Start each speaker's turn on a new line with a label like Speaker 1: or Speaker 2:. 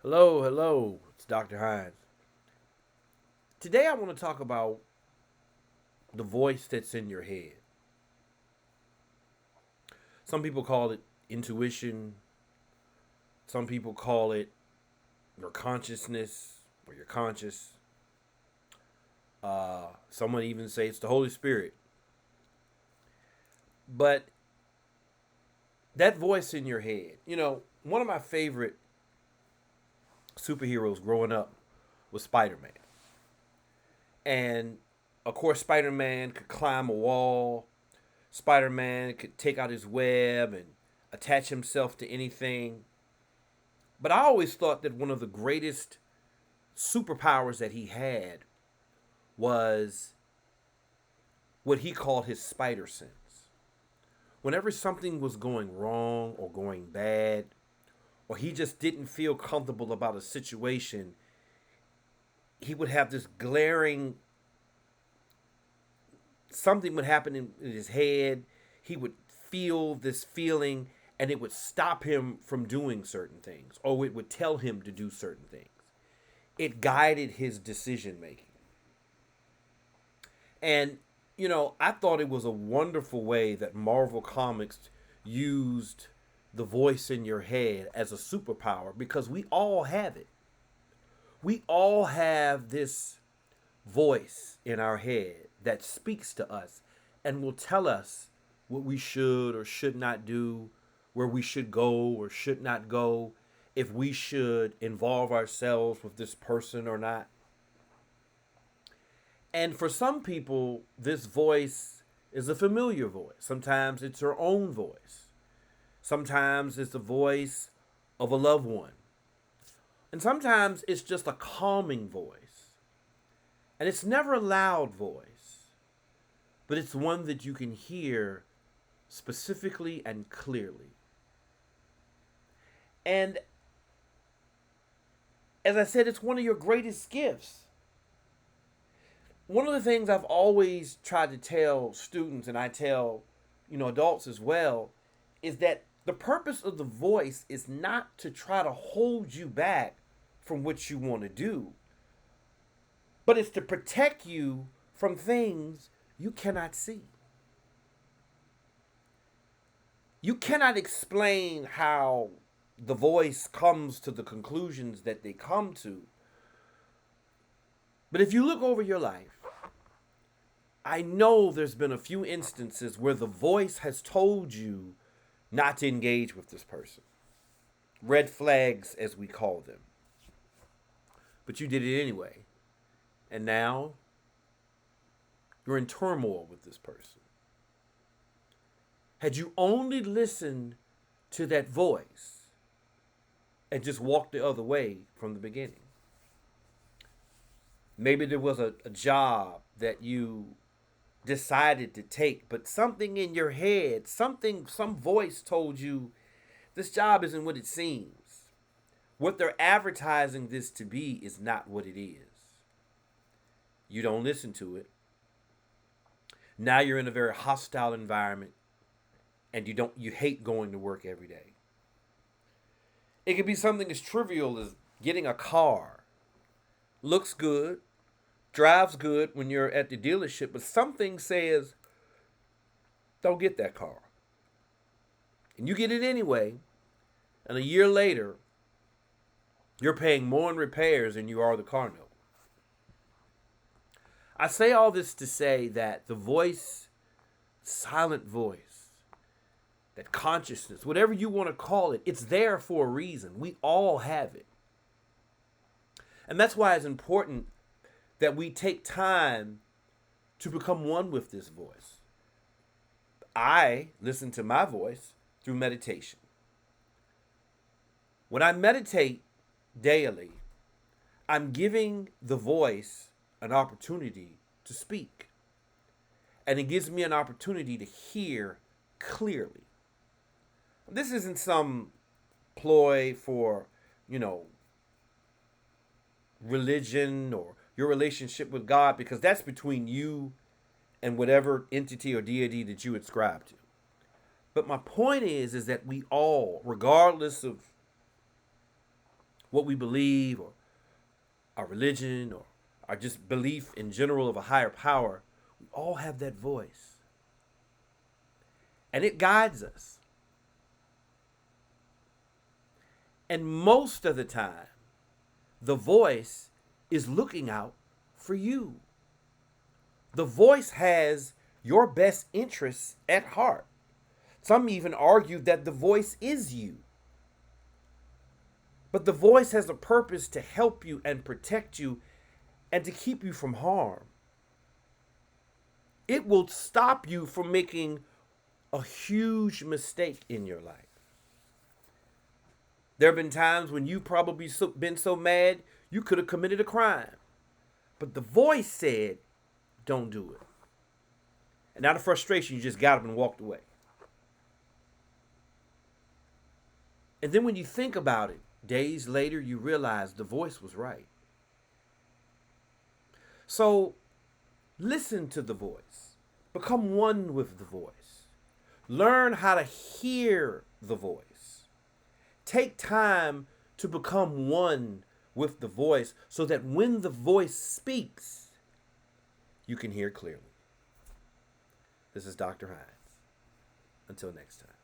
Speaker 1: Hello, hello. It's Dr. Hines. Today I want to talk about the voice that's in your head. Some people call it intuition. Some people call it your consciousness or your conscious. Someone even say it's the Holy Spirit. But that voice in your head, one of my favorite superheroes growing up was Spider-Man. And of course, Spider-Man could climb a wall. Spider-Man could take out his web and attach himself to anything. But I always thought that one of the greatest superpowers that he had was what he called his spider sense. Whenever something was going wrong or going bad, or he just didn't feel comfortable about a situation, he would have this glaring something would happen in his head. He would feel this feeling and it would stop him from doing certain things, or it would tell him to do certain things. It guided his decision making. And, I thought it was a wonderful way that Marvel Comics used the voice in your head as a superpower because we all have it. We all have this voice in our head that speaks to us and will tell us what we should or should not do, where we should go or should not go, if we should involve ourselves with this person or not. And for some people, this voice is a familiar voice. Sometimes it's her own voice. Sometimes it's the voice of a loved one. And sometimes it's just a calming voice. And it's never a loud voice, but it's one that you can hear specifically and clearly. And as I said, it's one of your greatest gifts. One of the things I've always tried to tell students, and I tell, adults as well, is that the purpose of the voice is not to try to hold you back from what you want to do, but it's to protect you from things you cannot see. You cannot explain how the voice comes to the conclusions that they come to. But if you look over your life, I know there's been a few instances where the voice has told you not to engage with this person. Red flags, as we call them. But you did it anyway. And now you're in turmoil with this person. Had you only listened to that voice and just walked the other way from the beginning, maybe there was a job that you decided to take, but something in your head, some voice told you this job isn't what it seems. What they're advertising this to be is not what it is. You don't listen to it. Now you're in a very hostile environment and you hate going to work every day. It could be something as trivial as getting a car. Looks good, drives good when you're at the dealership, but something says, don't get that car. And you get it anyway, and a year later, you're paying more in repairs than you are the car note. I say all this to say that the voice, silent voice, that consciousness, whatever you want to call it, it's there for a reason. We all have it. And that's why it's important that we take time to become one with this voice. I listen to my voice through meditation. When I meditate daily, I'm giving the voice an opportunity to speak. And it gives me an opportunity to hear clearly. This isn't some ploy for, religion or your relationship with God, because that's between you and whatever entity or deity that you ascribe to. But my point is that we all, regardless of what we believe, or our religion, or our just belief in general of a higher power, we all have that voice. And it guides us. And most of the time, the voice is looking out for you. The voice has your best interests at heart. Some even argue that the voice is you. But the voice has a purpose to help you and protect you and to keep you from harm. It will stop you from making a huge mistake in your life. There have been times when you've probably been so mad you could have committed a crime. But the voice said, don't do it. And out of frustration, you just got up and walked away. And then when you think about it, days later, you realize the voice was right. So listen to the voice. Become one with the voice. Learn how to hear the voice. Take time to become one with the voice so that when the voice speaks, you can hear clearly. This is Dr. Hines. Until next time.